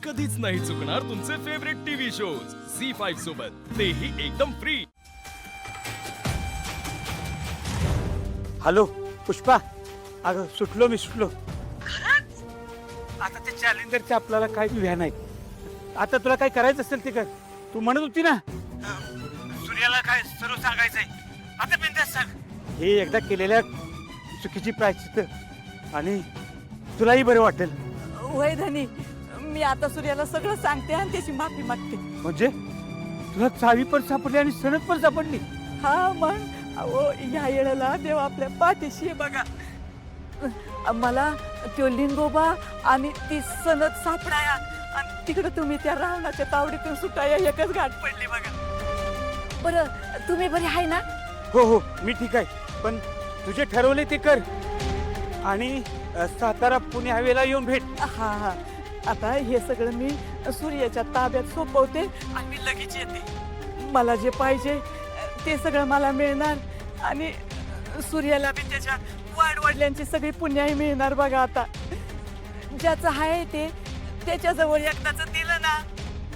कधीच नाही चुकणार तुमचे फेवरेट टीव्ही शोज झी5 सोबत, तेही एकदम फ्री. हॅलो पुष्पा, अगं सुटलो मी सुटलो. आता ते चॅलेंजरचे आपल्याला काही व्या नाही. आता तुला काय करायचं असेल ते कर. तू म्हणत होती ना सूर्याला काय सर्व सांगायचंय, आता बिंदास सांग. हे एकदा केलेल्या चुकीची प्रायश्चित्त आणि तुलाही बरं वाटेल. वय धनी, मी आता सूर्याला सगळं सांगते आणि त्याची माफी मागते. म्हणजे तुला चावी पण सापडली आणि सनद पण सापडली. हा मग अहो, या येळेला देव आपल्या पाठीशी आहे बघा. मला तो लिंगोबा आणि ती सनद सापडाया आणि तिकडे तुम्ही त्या रावणाच्या तावडीतून सुटाया एकच गाठ पडली बघा. बरं तुम्ही बरे आहे ना? हो हो मी ठीक आहे, पण तुझे ठरवले ते कर आणि सातारा पुणे हवेला येऊन भेट. हा हा, आता हे सगळं मी सूर्याच्या ताब्यात सोपवते आणि मी लगेच येते. मला जे पाहिजे ते सगळं मला मिळणार आणि सूर्याला बी त्याच्या वाडवडिलांची सगळी पुण्याही मिळणार बघा. आता ज्याचं आहे ते त्याच्याजवळ एकदाच दिलं ना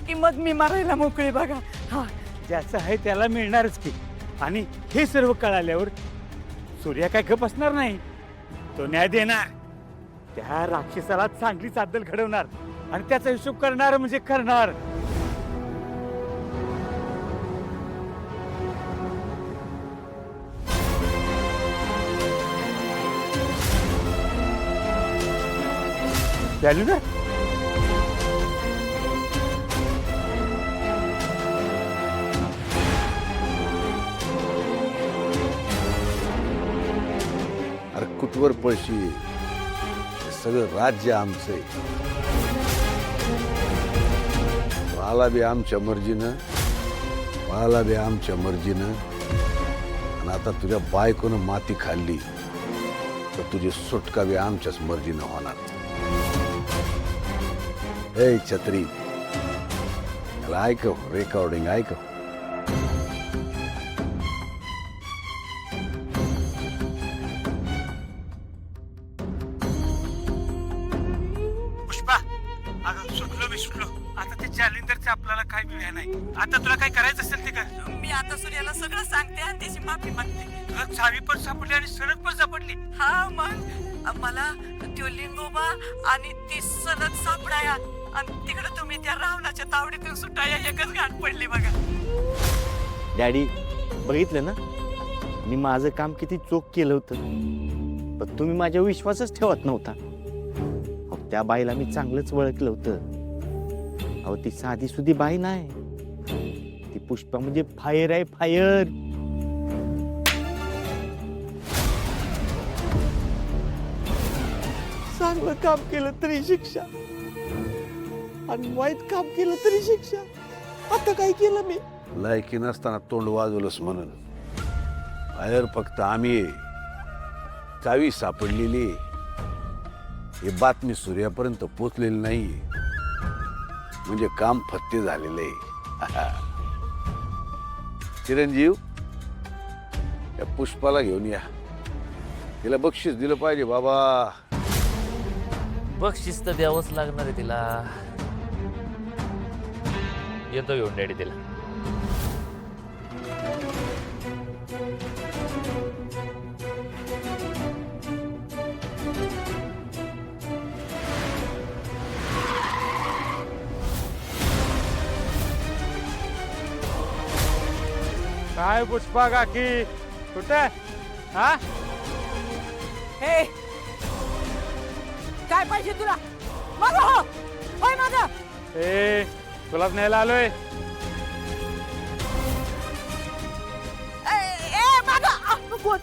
की मग मी मारायला मोकळी बघा. हा, ज्याचं आहे त्याला मिळणारच की. आणि हे सर्व कळाल्यावर सूर्या काय गप असणार नाही, तो न्याय देणार. त्या राक्षसाला चांगली चादल घडवणार आणि त्याचा हिशोब करणार म्हणजे करणार. चालू ना. अरे कुठवर पळशी, सगळं राज्य आमचंय. आला बी आमच्या मर्जीनं, पाला बी आमच्या मर्जीनं. आणि आता तुझ्या बायकोनं माती खाल्ली तर तुझी सुटका बी आमच्याच मर्जीनं होणार. ए छत्री, याला ऐकव, रेकॉर्डिंग ऐकव. पुष्पा, अगं सुटलो मी सुटलो. आता ते चॅलेंजरचे आपल्याला काय व्या नाही. आता तुला काय करायचं असेल ते कर. मी आता सूर्याला सगळं सांगते आणि त्याची माफी मागते. तुला चावी पण सापडली आणि सनद पण सापडली. हा मग मला तो लिंगोबा आणि ती सनद सापडाया आणि तिकडे तुम्ही त्या रावणाच्या तावडीतून सुटाया एकच गाठ पडली बघा. डॅडी बघितलं ना, मी माझं काम किती चोख केलं होतं, पण तुम्ही माझ्यावर विश्वासच ठेवत नव्हता. अहो, त्या बाईला मी चांगलंच ओळखलं होतं. अहो ती साधी सुधी बाई नाही, ती पुष्पा म्हणजे फायर आहे, फायर. चांगलं काम केलं तरी शिक्षा आणि वाईट काम केलं तरी शिक्षा. आता काय केलं मी? लायकी नसताना तोंड वाजवलंस म्हणून. बाहेर फक्त आम्ही चावी सापडलेली, ही बातमी सूर्यापर्यंत पोचलेली नाही म्हणजे काम फत्ते झालेलं आहे. चिरंजीव, या पुष्पाला घेऊन या, तिला बक्षीस दिलं पाहिजे बाबा. बक्षीस तर द्यावंच लागणार आहे तिला. येतो घेऊन डॅडी तिला. काय पुष्पा काकी, कुठे? हा, हे काय पाहिजे तुला? माझा हो, होय माझा. ए तुलाच न्यायला आलोय. ए माझा कोण?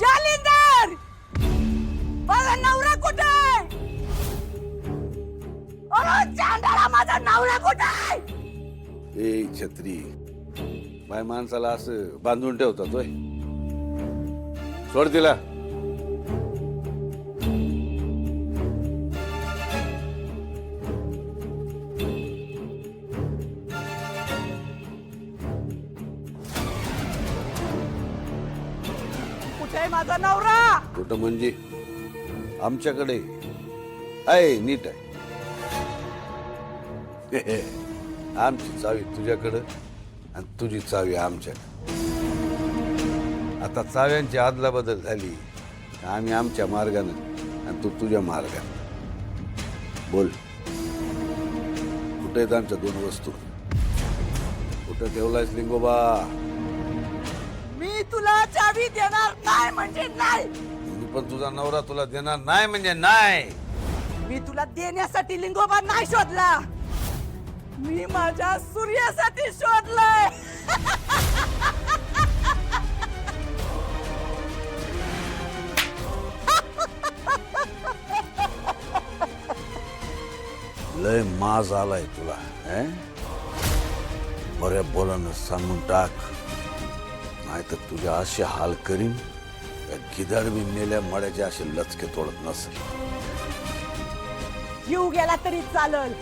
जालिंदर, माझा नवरा कुठे आहे? चांडाळा, माझा नवरा कुठे आहे? ए छत्री, बाय माणसाला असं बांधून ठेवतात होय. सोड तिला. माझा नवरा. कुठं म्हणजे आमच्याकडे आहे, नीट आहे. आमची चावी तुझ्याकडं आणि तुझी चावी आमच्याकडे. आता चाव्यांची आदला बदल झाली. आम्ही आमच्या मार्गानं आणि तू तुझ्या मार्गानं. बोल, कुठे आहेत आमच्या 2 वस्तू? कुठं ठेवलायस लिंगोबा? मी तुला चावी देणार नाही म्हणजे नाही. मी पण तुझा नवरा तुला देणार नाही म्हणजे नाही. मी तुला देण्यासाठी लिंगोबा नाही शोधला, मी माझ्या सूर्यासाठी शोधलंय. लय माज आलाय तुला. बऱ्या बोलानं सांगून टाक, नाही तर तुझ्या असे हाल करीन गिधाड बी नेल्या मड्याचे असे लचके तोडत नसेल. जीव गेला तरी चालल,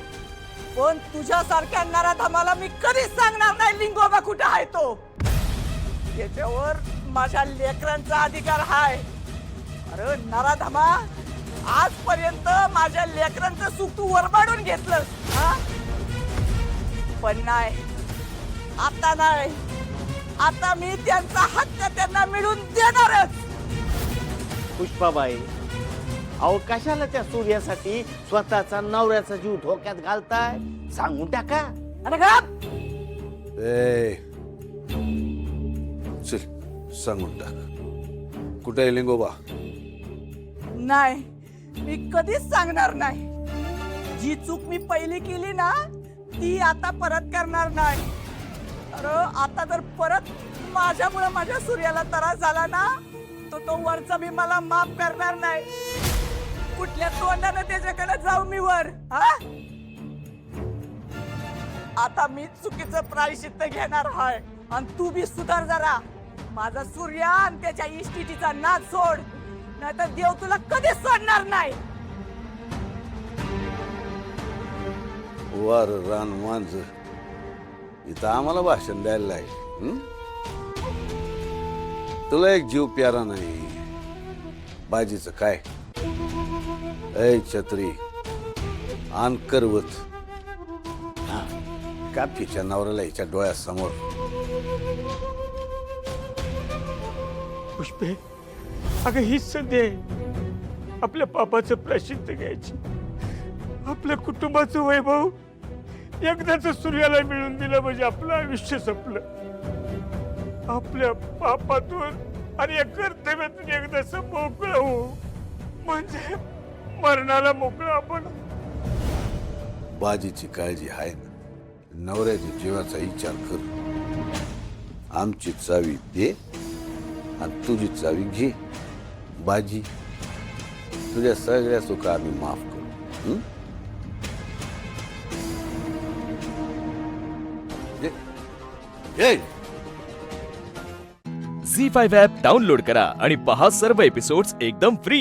पण तुझ्यासारख्या नराधमाला मी कधीच सांगणार नाही लिंगोबा कुठे आहे तो. त्याच्यावर माझ्या लेकरांचा अधिकार हाय. अरे नराधमा, आजपर्यंत माझ्या लेकरांचं सुख तू वरबाडून घेतलं, पण नाही, आता नाही. आता मी त्यांचा हक्क त्यांना मिळून देणारच. पुष्पाबाई, अहो कशाला त्या सूर्यासाठी स्वतःचा नवऱ्याचा जीव धोक्यात घालताय? सांगून टाका. अरे गप. चल सांगून टाक, कुठे आहे लिंगोबा? नाही, मी कधीच सांगणार नाही. जी चूक मी पहिली केली ना, ती आता परत करणार नाही. अरे आता जर परत माझ्यामुळे माझ्या सूर्याला त्रास झाला ना, तो वरचा मी मला माफ करणार नाही. कुठल्या तोंडाने त्याच्याकडे जाऊ मी वर? आता मी चुकीचं प्रायश्चित्त घेणार आहे. आणि तू बी सुधार जरा. माझा सूर्या आणि त्याच्या इष्टिटीचा नाद सोड, नाहीतर देव तुला कधीच सोडणार नाही. वार रान मांज इथं आम्हाला भाषण द्यायला लागेल. तुला एक जीव प्यारा नाही. बाजीचं काय? ऐ छत्री, आण करवत. कापीच्या नवऱ्याला हिच्या डोळ्यासमोर. पुष्पे, अगं हीच संधी आहे आपल्या पापाचं प्रायश्चित्त घ्यायची. आपल्या कुटुंबाचं वैभव एकदाच सूर्याला मिळून दिलं म्हणजे आपलं आयुष्य संपलं. आपल्या पापातून आणि या कर्तव्यातून एकदाच मोकळं होऊ, म्हणजे मरणाला मोकळं आपण. बाजीची काळजी आहे ना, नवऱ्याच्या जीवाचा विचार कर. आमची चावी दे आणि तुझी चावी घे. बाजी, तुझ्या सगळ्या चुका आम्ही माफ करू. झी5 ॲप डाउनलोड करा आणि पहा सर्व एपिसोड्स एकदम फ्री.